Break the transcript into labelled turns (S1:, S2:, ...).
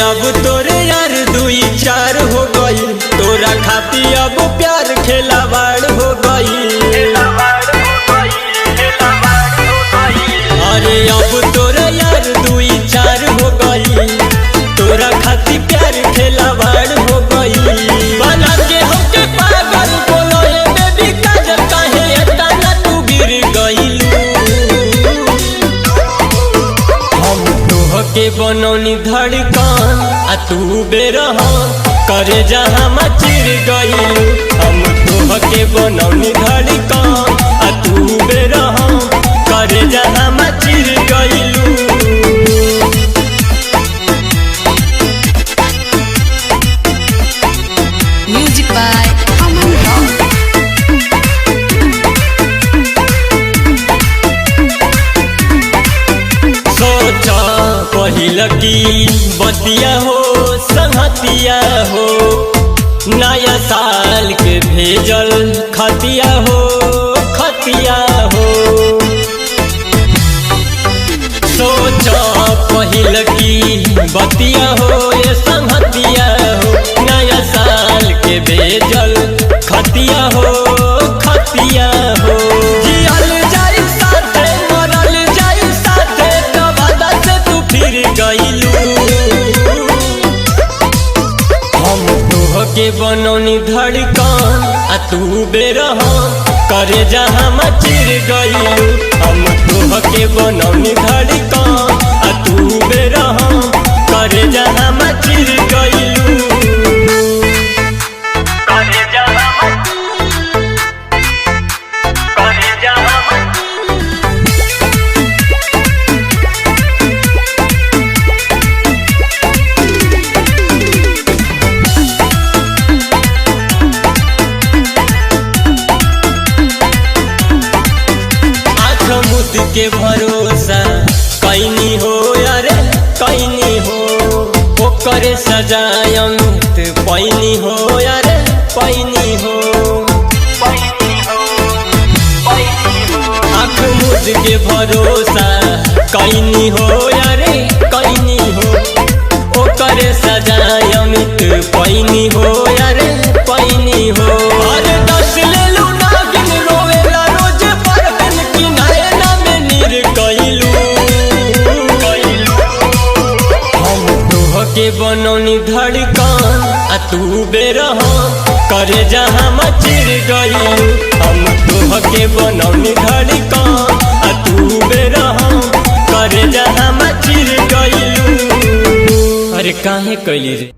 S1: अब तोरे यार दुई चार हो गई, तोरा खाती अब प्यार खेलावाड़ हो गई। अरे अब तोरे यार दुई चार हो गई, तोरा खाती प्यार खेलावाड़ हो गई। बना के हमके पागल बोलो ये बेबी काजल, काहे एतना तू गिर गइलू। हम तोहके बनौनी धड़कन आ तू बेरहम, करे जहाँ मचिर गइलू। हम तोहके बनौनी धड़कन आ तू बेरहम, करे जहाँ मचिर गइलू।
S2: Music by Aman Rao.
S1: सोचा पहिल की बतिया हो संगतिया हो, नया साल के भेजल खतिया हो खतिया हो। सोचा पहिल की बतिया हो ये संगतिया हो, नया साल के भेजल खतिया हो खतिया हो। जियल जाई साथे मरल जाई साथे, तब वादा से तू फिर गइलू। हम तोहके बनौनी धड़कन आ तू बेरहम, करे जहाँ मचिर गइलू। हम तोहके बनौनी धड़कन आ तू बेरहम, करे जहाँ मचिर गइलू। करे जहाँ करे जहाँ मुद के भरोसा कैनी हो यारे कैनी हो, ओकरे सजायत पैनी हो यारे पैनी हो। आँख मुद के भरोसा कैनी हो यारे कैनी हो, ओकरे सजायत पैनी हो यारे पैनी हो। अरे दस लेलू नागिन रोवेला रोज परबिन, की नैना में नीर गइलू। हम तोहके बनौनी धड़कन आ तू बेरहम, करे जहाँ मचिर गइलू। हम तोहके बनौनी धड़कन आ तू बेरहम, करे जहाँ मचिर गइलू। अरे काहे कइली रे।